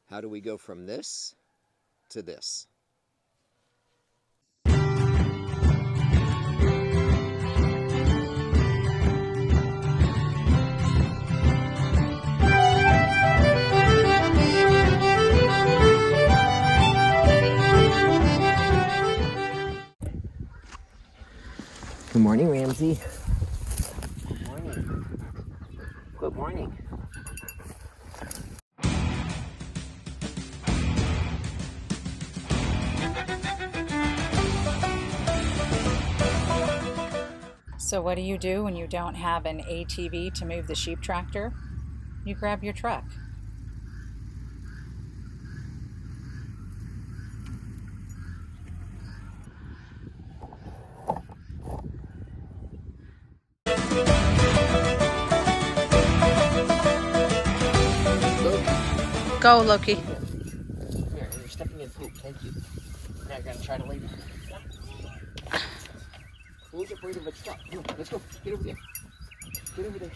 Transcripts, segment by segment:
How do we go from this to this? Good morning, Ramsey. Good morning. Good morning. So what do you do when you don't have an ATV to move the sheep tractor? You grab your truck. Go, Loki. Here, you're stepping in poop. Thank you. Now you're going to try to leave it. Who's afraid of a truck? Come on, let's go. Get over there. Get over there.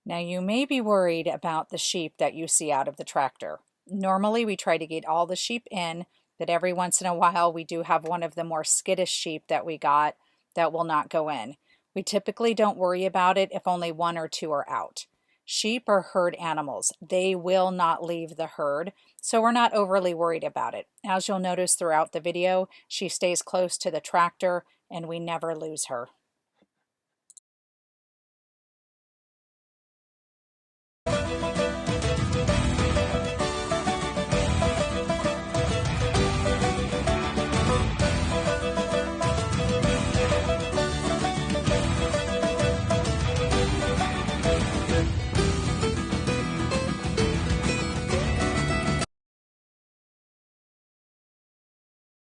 Now you may be worried about the sheep that you see out of the tractor. Normally we try to get all the sheep in, but every once in a while we do have one of the more skittish sheep that we got that will not go in. We typically don't worry about it if only one or two are out. Sheep are herd animals. They will not leave the herd, so we're not overly worried about it. As you'll notice throughout the video, she stays close to the tractor and we never lose her.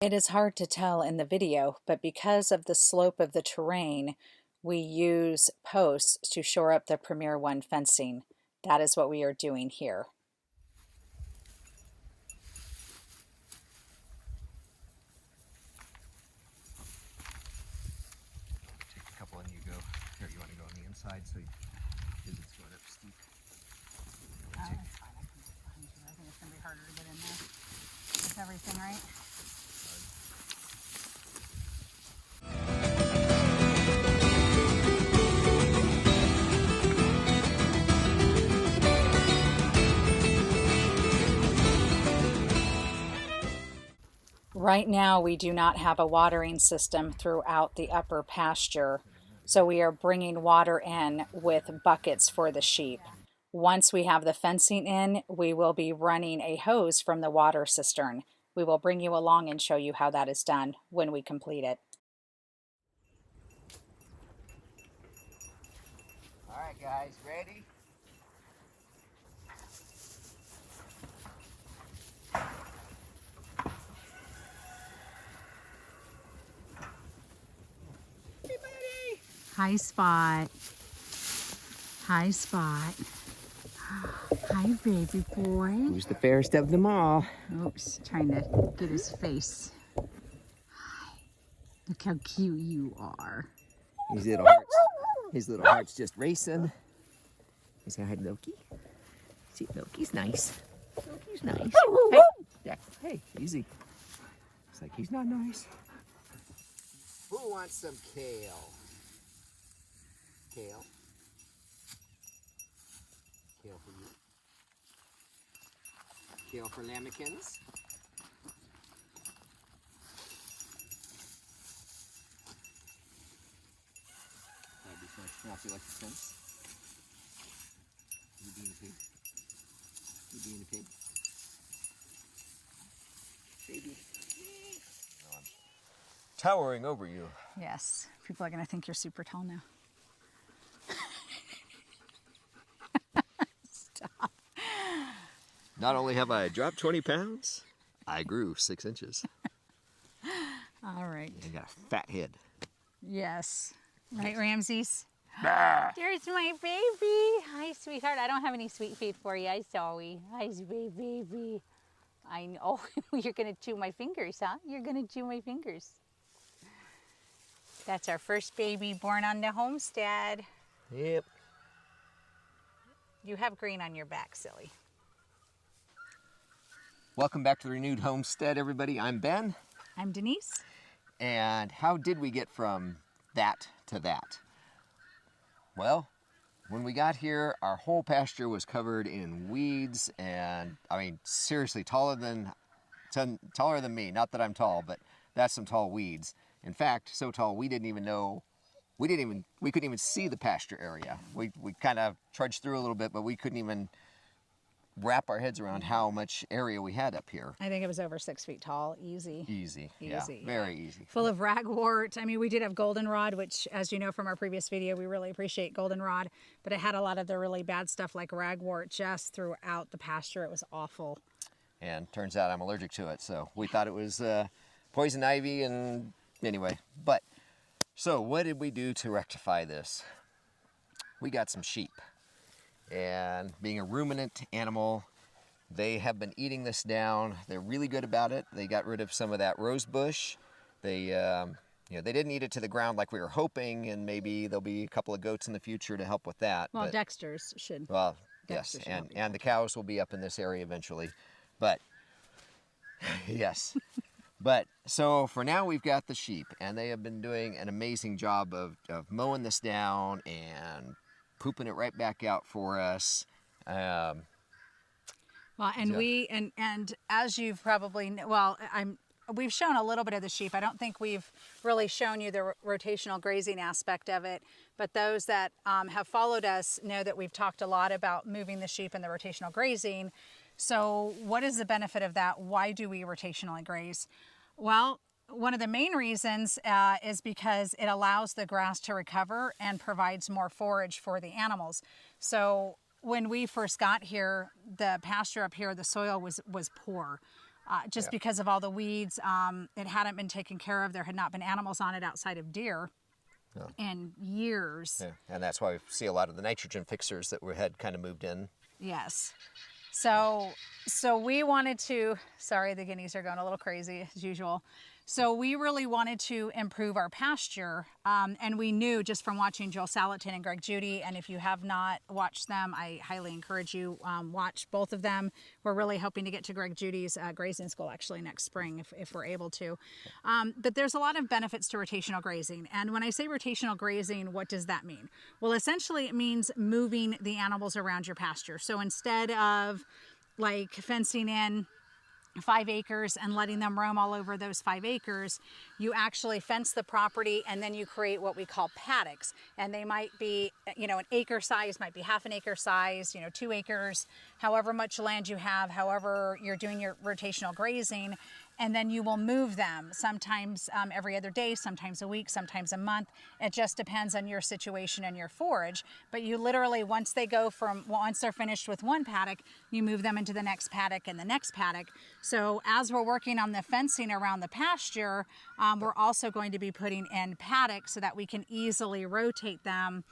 It is hard to tell in the video, but because of the slope of the terrain, we use posts to shore up the Premier One fencing. That is what we are doing here. Take a couple and you go. Here, you want to go on the inside so because it's going up steep. I think it's going to be harder to get in there. Is everything right? Right now we do not have a watering system throughout the upper pasture, so we are bringing water in with buckets for the sheep. Once we have the fencing in, we will be running a hose from the water cistern. We will bring you along and show you how that is done when we complete it. All right, guys, ready? Hi, Spot. Hi, Spot. Hi, baby boy. Who's the fairest of them all? Oops, trying to get his face. Hi. Look how cute you are. His little heart's just racing. You say hi to Loki? See, Loki's nice. Loki's nice. Hey, yeah, hey, easy. It's like he's not nice. Who wants some kale? Kale. Kale for you. Kale for lambikins. That'd be fun. Now if you like the fence. You being a pig. You being a pig. Baby. No, I'm towering over you. Yes, people are going to think you're super tall now. Stop. Not only have I dropped 20 pounds, I grew 6 inches. All right. I got a fat head. Yes. Right, Ramses? Ah. There's my baby. Hi, sweetheart. I don't have any sweet feet for you. Hi, sorry. Hi, sweet baby. I know. You're going to chew my fingers, huh? You're going to chew my fingers. That's our first baby born on the homestead. Yep. You have green on your back, silly. Welcome back to the Renewed Homestead, everybody. I'm Ben. I'm Denise. And how did we get from that to that? Well, when we got here, our whole pasture was covered in weeds, and I mean, seriously, taller than me. Not that I'm tall, but that's some tall weeds. In fact, so tall we couldn't even see the pasture area. We kind of trudged through a little bit, but we couldn't even wrap our heads around how much area we had up here. I think it was over 6 feet tall. Easy. Yeah, very easy. Full of ragwort. I mean, we did have goldenrod, which, as you know from our previous video, we really appreciate goldenrod, but it had a lot of the really bad stuff like ragwort just throughout the pasture. It was awful. And turns out I'm allergic to it, so we thought it was poison ivy, and anyway. But, so what did we do to rectify this? We got some sheep. And being a ruminant animal, they have been eating this down. They're really good about it. They got rid of some of that rose bush. They didn't eat it to the ground like we were hoping, and maybe there'll be a couple of goats in the future to help with that. Well, Dexter's should. Well, Dexter yes, and the cows will be up in this area eventually. But, yes. But, so for now we've got the sheep, and they have been doing an amazing job of mowing this down and pooping it right back out for us. Well, and and as you've probably, we've shown a little bit of the sheep. I don't think we've really shown you the rotational grazing aspect of it, but those that have followed us know that we've talked a lot about moving the sheep and the rotational grazing. So what is the benefit of that? Why do we rotationally graze? Well, one of the main reasons is because it allows the grass to recover and provides more forage for the animals. So when we first got here, the pasture up here, the soil was poor. Because of all the weeds, it hadn't been taken care of. There had not been animals on it outside of deer in years. Yeah. And that's why we see a lot of the nitrogen fixers that we had kind of moved in. Yes. So we wanted to, sorry, the guineas are going a little crazy as usual. So we really wanted to improve our pasture, and we knew just from watching Joel Salatin and Greg Judy, and if you have not watched them, I highly encourage you watch both of them. We're really hoping to get to Greg Judy's grazing school actually next spring if we're able to. But there's a lot of benefits to rotational grazing, and when I say rotational grazing, what does that mean? Well, essentially it means moving the animals around your pasture. So instead of like fencing in 5 acres and letting them roam all over those 5 acres, you actually fence the property and then you create what we call paddocks. And they might be, an acre size, might be half an acre size, 2 acres, however much land you have, however you're doing your rotational grazing. And then you will move them sometimes every other day, sometimes a week, sometimes a month. It just depends on your situation and your forage. But you literally, once they're finished with one paddock, you move them into the next paddock and the next paddock. So as we're working on the fencing around the pasture, we're also going to be putting in paddocks so that we can easily rotate them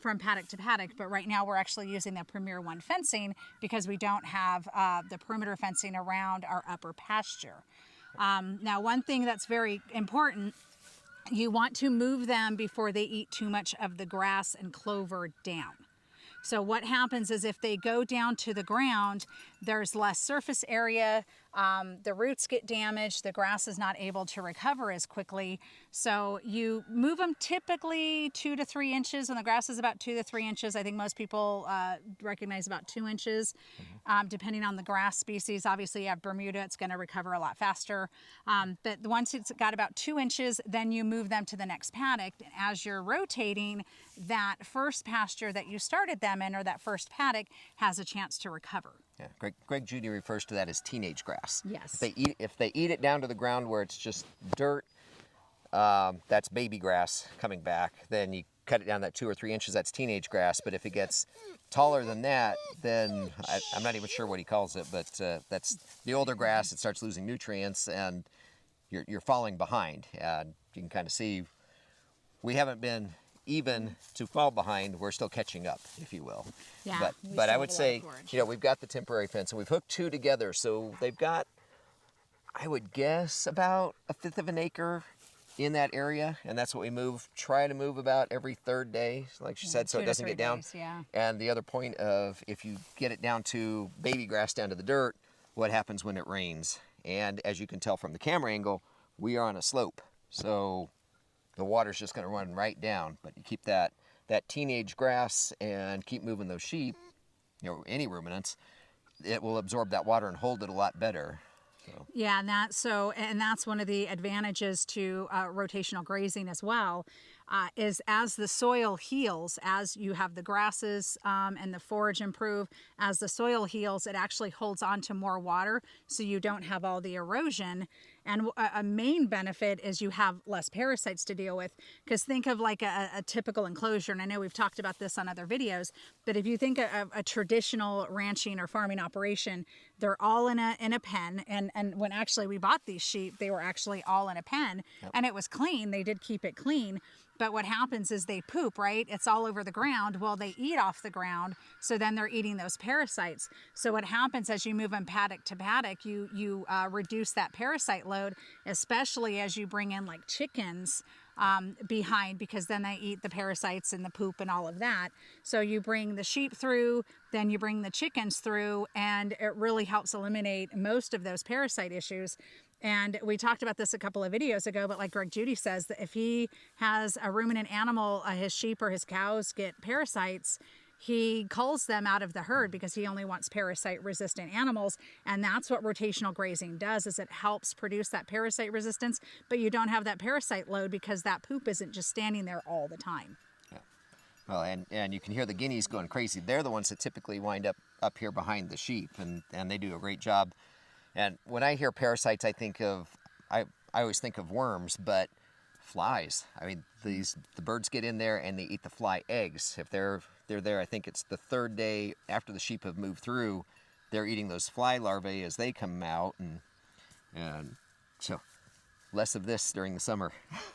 from paddock to paddock. But right now we're actually using the Premier One fencing because we don't have the perimeter fencing around our upper pasture. Now, one thing that's very important, you want to move them before they eat too much of the grass and clover down. So what happens is if they go down to the ground, there's less surface area, the roots get damaged, the grass is not able to recover as quickly. So you move them typically 2 to 3 inches. When the grass is about 2 to 3 inches, I think most people recognize about 2 inches, depending on the grass species. Obviously, you have Bermuda, it's going to recover a lot faster. But once it's got about 2 inches, then you move them to the next paddock. And as you're rotating, that first pasture that you started them in, or that first paddock, has a chance to recover. Yeah, Greg Judy refers to that as teenage grass. Yes. If they eat it down to the ground where it's just dirt, that's baby grass coming back. Then you cut it down that 2 or 3 inches, that's teenage grass. But if it gets taller than that, then I'm not even sure what he calls it, but that's the older grass. It starts losing nutrients, and you're falling behind. And you can kind of see we haven't been even to fall behind, we're still catching up, if you will. Yeah, But I would say, we've got the temporary fence, and we've hooked 2 together, so they've got, I would guess, about 1/5 of an acre in that area, and that's what we try to move about every 3rd day, like she said, so it doesn't get down. Days, yeah. And the other point of, if you get it down to baby grass down to the dirt, what happens when it rains? And as you can tell from the camera angle, we are on a slope, so the water's just going to run right down. But you keep that teenage grass and keep moving those sheep, any ruminants, it will absorb that water and hold it a lot better. So. Yeah, and that's one of the advantages to rotational grazing as well, is as the soil heals, as you have the grasses and the forage improve, as the soil heals, it actually holds on to more water, so you don't have all the erosion. And a main benefit is you have less parasites to deal with, because think of like a typical enclosure, and I know we've talked about this on other videos, but if you think of a traditional ranching or farming operation, they're all in a pen, and when actually we bought these sheep, they were actually all in a pen. Yep. And it was clean. They did keep it clean. But what happens is they poop, right? It's all over the ground. Well, they eat off the ground, so then they're eating those parasites. So what happens as you move them paddock to paddock, you reduce that parasite load, especially as you bring in like chickens behind, because then they eat the parasites and the poop and all of that. So you bring the sheep through, then you bring the chickens through, and it really helps eliminate most of those parasite issues. And we talked about this a couple of videos ago, but like Greg Judy says, that if he has a ruminant animal, his sheep or his cows get parasites, he culls them out of the herd because he only wants parasite resistant animals. And that's what rotational grazing does, is it helps produce that parasite resistance, but you don't have that parasite load because that poop isn't just standing there all the time. Yeah. Well, and you can hear the guineas going crazy. They're the ones that typically wind up here behind the sheep, and they do a great job. And when I hear parasites, I always think of worms, but flies. I mean, the birds get in there and they eat the fly eggs. If they're there, I think it's the 3rd day after the sheep have moved through, they're eating those fly larvae as they come out, and so less of this during the summer.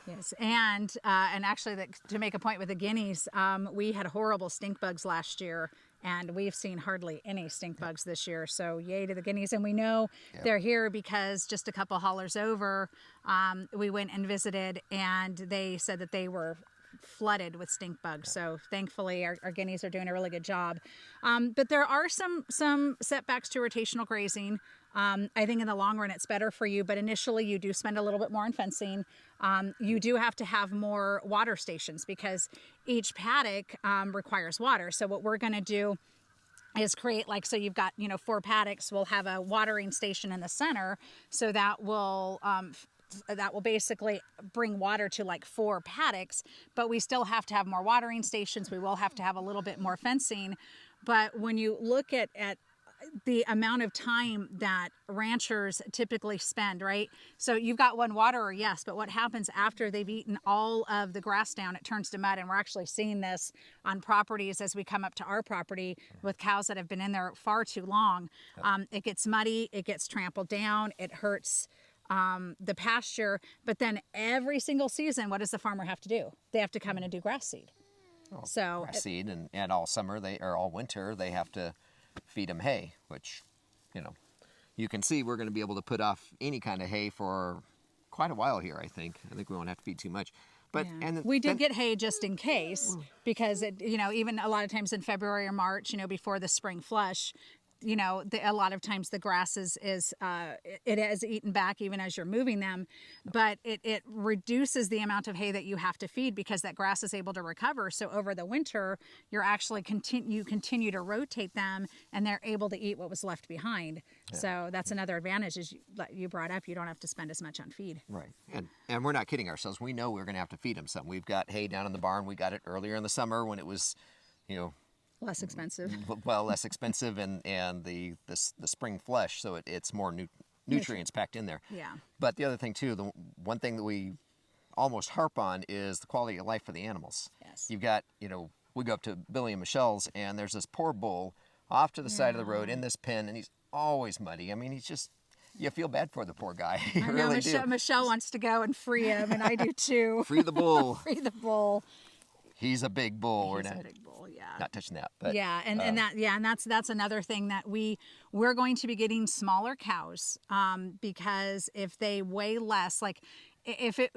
Yes, and actually, to make a point with the guineas, we had horrible stink bugs last year, and we've seen hardly any stink bugs this year. So yay to the guineas, and we know they're here because just a couple hollers over, we went and visited, and they said that they were flooded with stink bugs. So thankfully our guineas are doing a really good job. But there are some setbacks to rotational grazing. I think in the long run it's better for you, but initially you do spend a little bit more on fencing. You do have to have more water stations because each paddock requires water. So what we're going to do is create, so you've got 4 paddocks. We'll have a watering station in the center, so that will basically bring water to 4 paddocks, but we still have to have more watering stations. We will have to have a little bit more fencing. But when you look at the amount of time that ranchers typically spend, right? So you've got one waterer, yes, but what happens after they've eaten all of the grass down? It turns to mud, and we're actually seeing this on properties as we come up to our property with cows that have been in there far too long. It gets muddy, it gets trampled down, it hurts the pasture, but then every single season, what does the farmer have to do? They have to come in and do grass seed. Grass seed, and all summer or all winter they have to feed them hay, which you can see we're going to be able to put off any kind of hay for quite a while here. I think we won't have to feed too much, but and we did get hay just in case, because even a lot of times in February or March, before the spring flush, a lot of times the grass it has eaten back even as you're moving them, but it reduces the amount of hay that you have to feed because that grass is able to recover. So over the winter, you're actually continue to rotate them, and they're able to eat what was left behind. Yeah. So that's another advantage, is you brought up, you don't have to spend as much on feed. Right, and we're not kidding ourselves. We know we're going to have to feed them some. We've got hay down in the barn. We got it earlier in the summer when it was, less expensive. Well, less expensive, and the spring flush, so it's more nutrients packed in there. Yeah. But the other thing too, the one thing that we almost harp on is the quality of life for the animals. Yes. You've got, we go up to Billy and Michelle's, and there's this poor bull off to the side of the road in this pen, and he's always muddy. I mean, he's just, you feel bad for the poor guy. You I know, really do. Michelle wants to go and free him, and I do too. Free the bull. Free the bull. He's a big bull. He's a big bull, yeah. Not touching that. But yeah, and that's another thing that we're going to be getting smaller cows, because if they weigh less, like if it,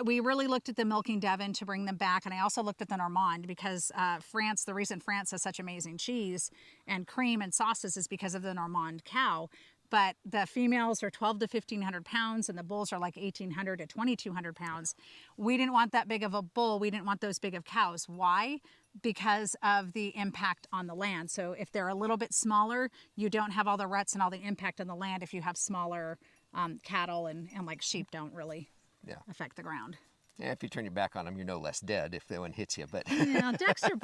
we really looked at the milking Devon to bring them back, and I also looked at the Normand because France. The reason France has such amazing cheese and cream and sauces is because of the Normand cow. But the females are 12 to 1,500 pounds, and the bulls are like 1,800 to 2,200 pounds. We didn't want that big of a bull. We didn't want those big of cows. Why? Because of the impact on the land. So if they're a little bit smaller, you don't have all the ruts and all the impact on the land if you have smaller cattle, and like sheep don't really affect the ground. Yeah, if you turn your back on them, you're no less dead if the one hits you. But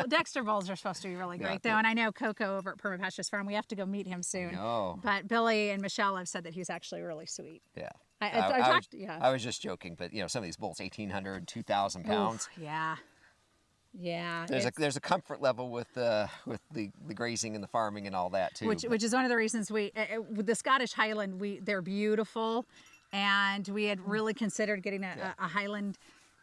Dexter bulls are supposed to be really great, though. And I know Coco over at Permapastures Farm, we have to go meet him soon. No. But Billy and Michelle have said that he's actually really sweet. Yeah. I was just joking, but some of these bulls, 1,800, 2,000 pounds. Oof, yeah. Yeah. There's a comfort level with the grazing and the farming and all that too. Which is one of the reasons with the Scottish Highland, they're beautiful, and we had really considered getting a Highland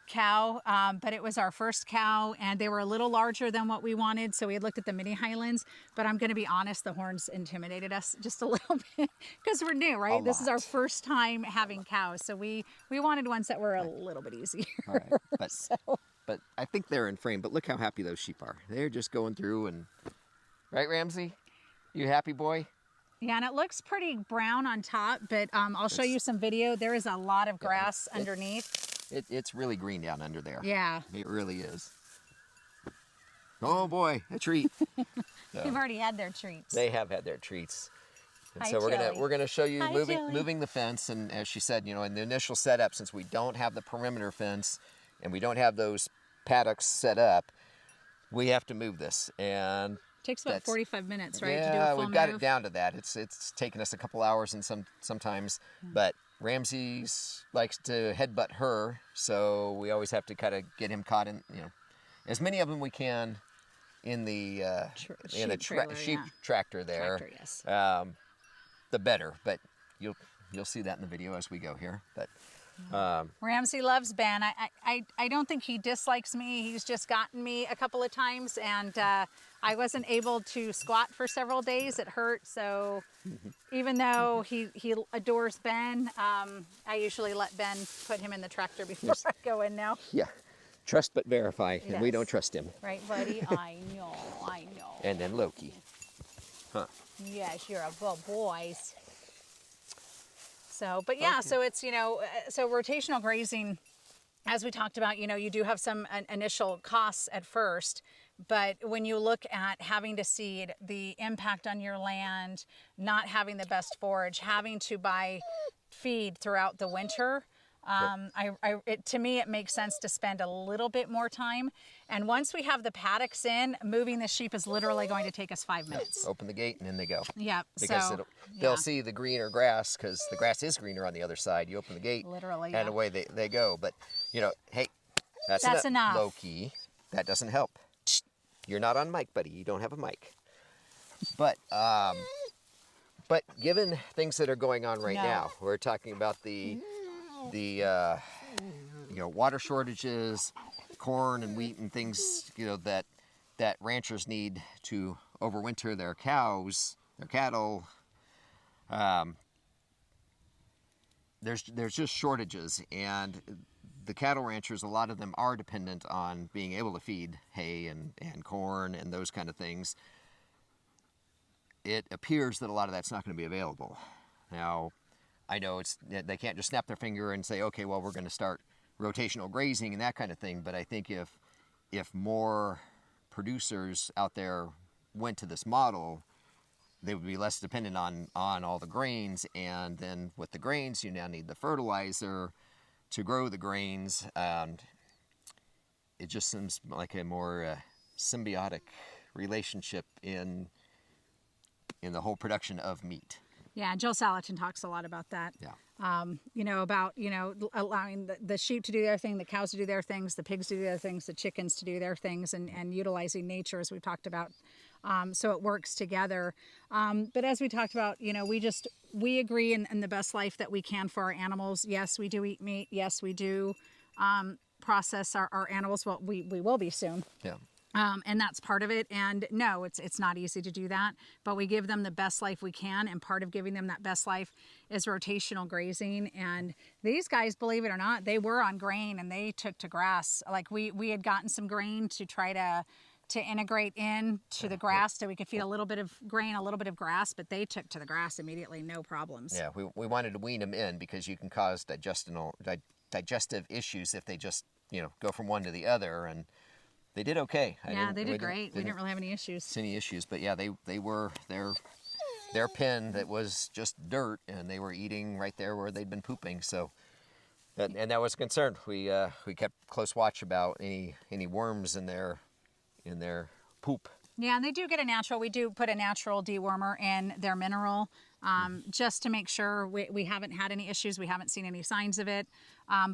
cow, but it was our first cow, and they were a little larger than what we wanted, so we had looked at the mini Highlands. But I'm going to be honest, the horns intimidated us just a little bit because we're new, right? This is our first time having cows, so we wanted ones that were a little bit easier. All right. But I think they're in frame. But look how happy those sheep are. They're just going through, and right, Ramsey, you happy boy? Yeah, and it looks pretty brown on top, but I'll show you some video. There is a lot of grass underneath. It's really green down under there. Yeah. It really is. Oh boy, a treat. They've already had their treats. They have had their treats. And Hi, so Jelly. we're gonna show you Hi, moving the fence, and as she said, in the initial setup, since we don't have the perimeter fence and we don't have those paddocks set up, we have to move this. And takes about 45 minutes, right? Yeah, to do a full we've got move? it down to that. It's taken us a couple hours and sometimes, but Ramsey's likes to headbutt her, so we always have to kind of get him caught in, as many of them we can in the sheep tractor there. Tractor, yes. The better, but you'll see that in the video as we go here. But Ramsey loves Ben. I don't think he dislikes me. He's just gotten me a couple of times, and I wasn't able to squat for several days. It hurt. So even though he adores Ben, I usually let Ben put him in the tractor before I go in now. Yeah, trust but verify, Yes. and we don't trust him. Right, buddy? I know. And then Loki. Huh. Yes, you're a good boy. So, but yeah, so it's, so rotational grazing, as we talked about, you do have some initial costs at first, but when you look at having to seed, the impact on your land, not having the best forage, having to buy feed throughout the winter, to me, it makes sense to spend a little bit more time. And once we have the paddocks in, moving the sheep is literally going to take us 5 minutes. Open the gate and in they go. Yeah. Because they'll see the greener grass, because the grass is greener on the other side. You open the gate, literally, and away they go. But, hey, that's enough. Loki, that doesn't help. You're not on mic, buddy. You don't have a mic. But given things that are going on right now, we're talking about the water shortages, corn and wheat and things, that ranchers need to overwinter their cows, their cattle. There's just shortages, and the cattle ranchers, a lot of them are dependent on being able to feed hay and corn and those kind of things. It appears that a lot of that's not going to be available. Now, I know they can't just snap their finger and say, okay, well, we're going to start rotational grazing and that kind of thing. But I think if more producers out there went to this model, they would be less dependent on all the grains. And then with the grains, you now need the fertilizer to grow the grains. It just seems like a more symbiotic relationship in the whole production of meat. Yeah, Jill Salatin talks a lot about that. Yeah. About allowing the sheep to do their thing, the cows to do their things, the pigs to do their things, the chickens to do their things, and utilizing nature, as we've talked about, so it works together. But as we talked about, we agree in the best life that we can for our animals. Yes, we do eat meat. Yes, we do process our animals. Well, we will be soon. Yeah. And that's part of it. And no, it's not easy to do that, but we give them the best life we can. And part of giving them that best life is rotational grazing. And these guys, believe it or not, they were on grain and they took to grass. Like we had gotten some grain to try to integrate into the grass so we could feed a little bit of grain, a little bit of grass, but they took to the grass immediately, no problems. Yeah, we wanted to wean them in because you can cause digestive issues if they just, go from one to the other, and they did okay. They did great. We didn't really have any issues. Any issues, but yeah, they were their pen that was just dirt, and they were eating right there where they'd been pooping. So, and that was a concern. We kept close watch about any worms in their poop. Yeah, and they do get a natural. We do put a natural dewormer in their mineral, just to make sure we haven't had any issues. We haven't seen any signs of it.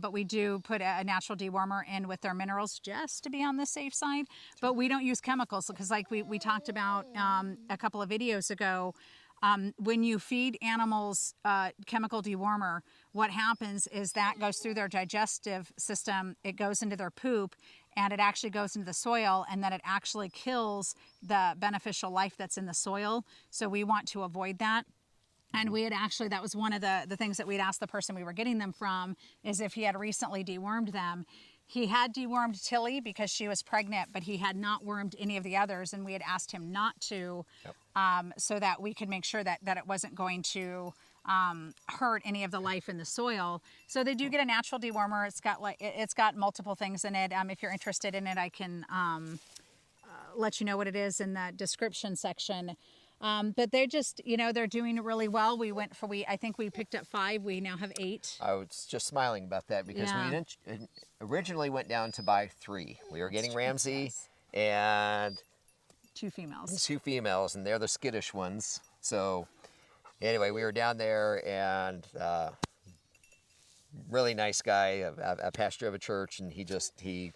But we do put a natural dewormer in with their minerals just to be on the safe side. But we don't use chemicals because, like we talked about a couple of videos ago, when you feed animals chemical dewormer, what happens is that goes through their digestive system, it goes into their poop, and it actually goes into the soil, and then it actually kills the beneficial life that's in the soil. So we want to avoid that. And we had actually, that was one of the things that we'd asked the person we were getting them from, is if he had recently dewormed them. He had dewormed Tilly because she was pregnant, but he had not wormed any of the others, and we had asked him not to, so that we could make sure that it wasn't going to hurt any of the life in the soil. So they do get a natural dewormer. It's got multiple things in it. If you're interested in it, I can let you know what it is in the description section. But they're just, they're doing really well. I think we picked up 5. We now have 8. I was just smiling about that because we originally went down to buy 3. We were getting Ramsey and 2 females. 2 females, and they're the skittish ones. So anyway, we were down there, and really nice guy, a pastor of a church, and he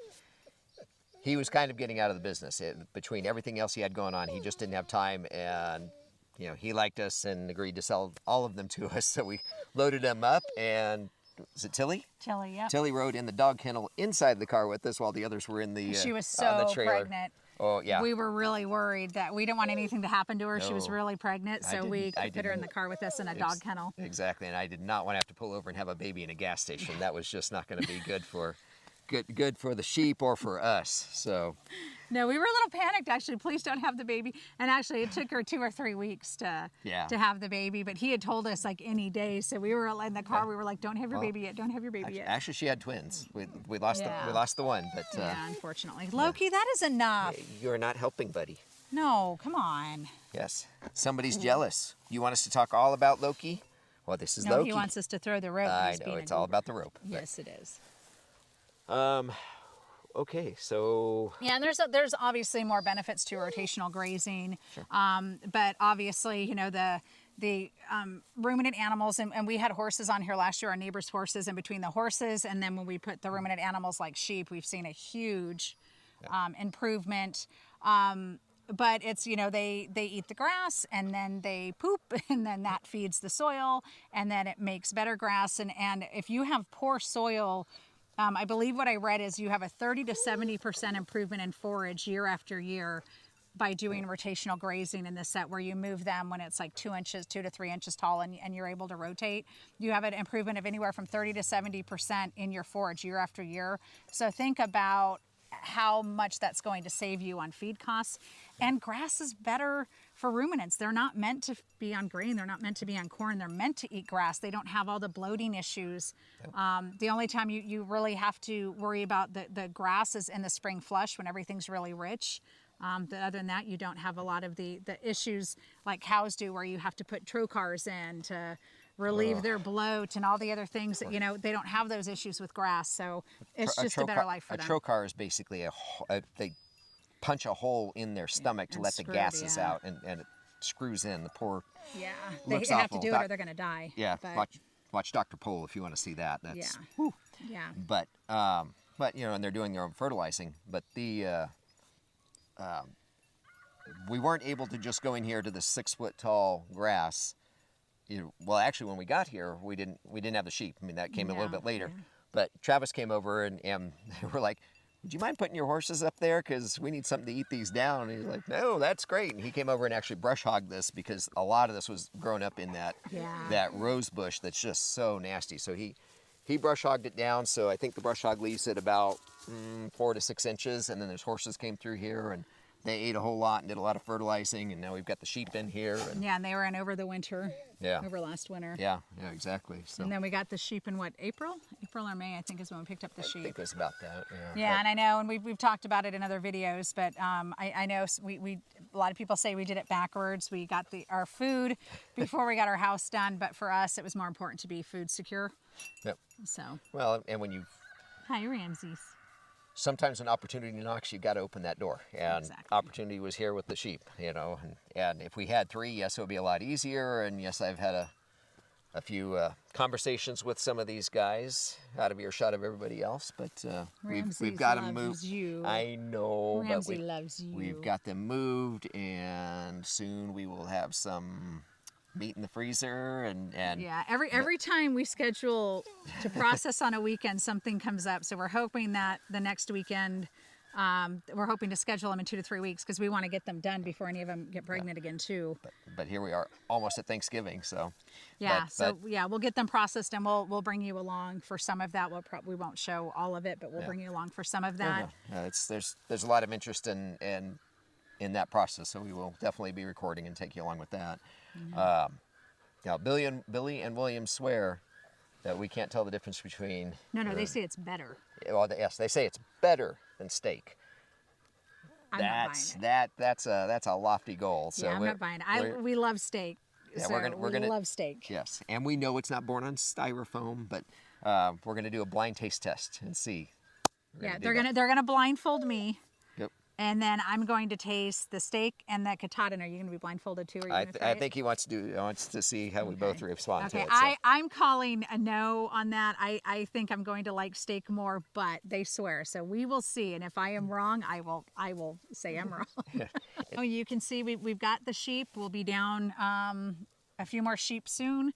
was kind of getting out of the business. Between everything else he had going on, he just didn't have time, and he liked us and agreed to sell all of them to us. So we loaded them up, and was it Tilly? Tilly, yeah. Tilly rode in the dog kennel inside the car with us while the others were in the She was on the so trailer. pregnant. Oh, yeah. We were really worried that we didn't want anything to happen to her. No, she was really pregnant, so we put her in the car with us in a dog kennel. Exactly, and I did not want to have to pull over and have a baby in a gas station. That was just not going to be good for the sheep or for us. So no, we were a little panicked, actually. Please don't have the baby. And actually, it took her 2 or 3 weeks to have the baby, but he had told us like any day. So we were in the car. We were like, "Don't have your baby yet. Don't have your baby yet." Actually, she had twins. We lost the one, but unfortunately, Loki, that is enough. You're not helping, buddy. No, come on. Yes, somebody's jealous. You want us to talk all about Loki? Well, this is Loki. No, he wants us to throw the rope. I know, it's all about the rope. Yes, it is. Okay, so yeah, and there's obviously more benefits to rotational grazing, sure. But obviously, the ruminant animals, and we had horses on here last year, our neighbors' horses, and between the horses and then when we put the ruminant animals like sheep, we've seen a huge improvement. But it's, they eat the grass and then they poop and then that feeds the soil and then it makes better grass. And if you have poor soil, I believe what I read is you have a 30 to 70% improvement in forage year after year by doing rotational grazing in the set where you move them when it's like 2 to 3 inches tall and you're able to rotate. You have an improvement of anywhere from 30 to 70% in your forage year after year. So think about how much that's going to save you on feed costs. And grass is better for ruminants. They're not meant to be on grain. They're not meant to be on corn. They're meant to eat grass. They don't have all the bloating issues. The only time you really have to worry about the grass is in the spring flush when everything's really rich. Other than that, you don't have a lot of the issues like cows do where you have to put trocars in to relieve their bloat and all the other things that, they don't have those issues with grass. So it's just a better life for them. A trocar is basically they punch a hole in their stomach to let the gases out and it screws in. The poor they have to do it or they're going to die. Yeah, watch Dr. Pole if you want to see that. That's But and they're doing their own fertilizing. But we weren't able to just go in here to the 6-foot tall grass. Well, actually, when we got here, we didn't have the sheep. I mean, that came a little bit later. But Travis came over and we're like, would you mind putting your horses up there? Because we need something to eat these down. And he's like, no, that's great. And he came over and actually brush hogged this because a lot of this was grown up in that rose bush that's just so nasty. So he brush hogged it down. So I think the brush hog leaves it about 4 to 6 inches. And then there's horses came through here and they ate a whole lot and did a lot of fertilizing. And now we've got the sheep in here. And yeah, and they were in over the winter. Yeah. Over last winter. Yeah, exactly. So. And then we got the sheep in what, April or May, I think is when we picked up the sheep. I think it was about that, Yeah, and I know, and we've talked about it in other videos, but I know we a lot of people say we did it backwards. We got our food before we got our house done, but for us it was more important to be food secure. Yep. So. Well, and when you. Hi, Ramses. Sometimes when opportunity knocks, you've got to open that door. And opportunity was here with the sheep, and if we had 3, yes, it would be a lot easier. And yes, I've had a few conversations with some of these guys out of earshot of everybody else, but we've got them moved. You. I know, Ramsey loves you. We've got them moved, and soon we will have some meat in the freezer and yeah, every time we schedule to process on a weekend, something comes up. So we're hoping that the next weekend, we're hoping to schedule them in 2 to 3 weeks because we want to get them done before any of them get pregnant again too. But here we are, almost at Thanksgiving, so yeah. We'll get them processed and we'll bring you along for some of that. We won't show all of it, but we'll bring you along for some of that. There's a lot of interest in that process, so we will definitely be recording and take you along with that. Now, Billy and William swear that we can't tell the difference between. No, they say it's better. Well, yes, they say it's better than steak. That's a lofty goal. So yeah, I'm not buying it. We love steak. Yeah, so we're gonna love steak. Yes, and we know it's not born on styrofoam, but we're gonna do a blind taste test and see. They're gonna blindfold me. Yep. And then I'm going to taste the steak and the katatin. Are you going to be blindfolded too? I think he wants to see how we both respond to it. I'm calling a no on that. I think I'm going to like steak more, but they swear. So we will see. And if I am wrong, I will say I'm wrong. Oh, you can see we've got the sheep. We'll be down a few more sheep soon.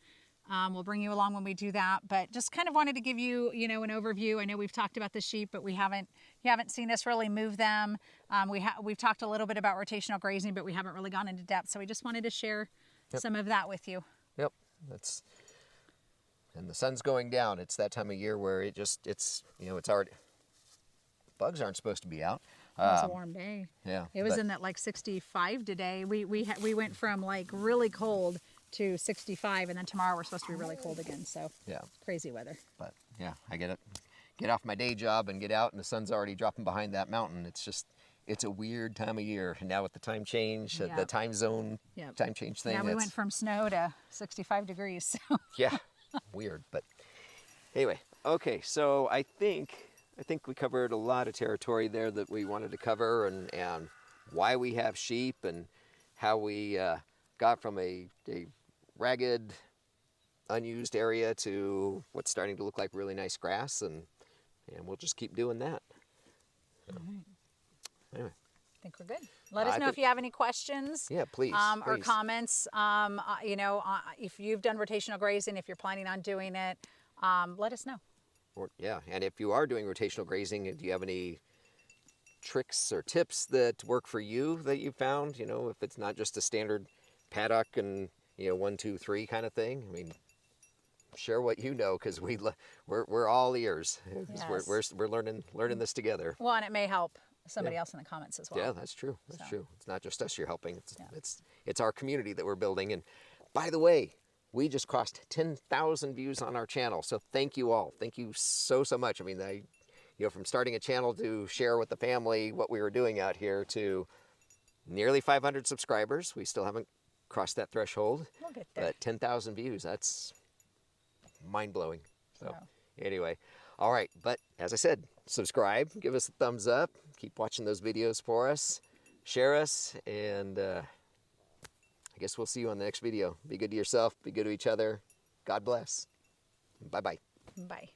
We'll bring you along when we do that, but just kind of wanted to give you, an overview. I know we've talked about the sheep, but you haven't seen us really move them. We've talked a little bit about rotational grazing, but we haven't really gone into depth. So we just wanted to share some of that with you. Yep, and the sun's going down. It's that time of year where it's already, bugs aren't supposed to be out. It was a warm day. Yeah, it was in that 65 today. We went from really cold to 65, and then tomorrow we're supposed to be really cold again. So yeah, crazy weather. But yeah, I get off my day job and get out, and the sun's already dropping behind that mountain. It's a weird time of year. And now with the time change, the time zone, time change thing. Yeah, we went from snow to 65 degrees. So. Yeah, weird. But anyway, okay. So I think we covered a lot of territory there that we wanted to cover, and why we have sheep, and how we got from a ragged, unused area to what's starting to look like really nice grass, and we'll just keep doing that. So, anyway. I think we're good. Let us know if you have any questions. Yeah, please. Or comments. If you've done rotational grazing, if you're planning on doing it, let us know. And if you are doing rotational grazing, do you have any tricks or tips that work for you that you found? If it's not just a standard paddock and 1, 2, 3 kind of thing. I mean, share what you know, because we're all ears. Yes. We're learning this together. Well, and it may help somebody else in the comments as well. Yeah, that's true. That's true. It's not just us you're helping. It's our community that we're building. And by the way, we just crossed 10,000 views on our channel. So thank you all. Thank you so much. I mean, from starting a channel to share with the family what we were doing out here to nearly 500 subscribers. We still haven't crossed that threshold. We'll get there. But 10,000 views, that's mind-blowing. So anyway, all right. But as I said, subscribe, give us a thumbs up, keep watching those videos for us, share us, and I guess we'll see you on the next video. Be good to yourself, be good to each other. God bless. Bye-bye. Bye.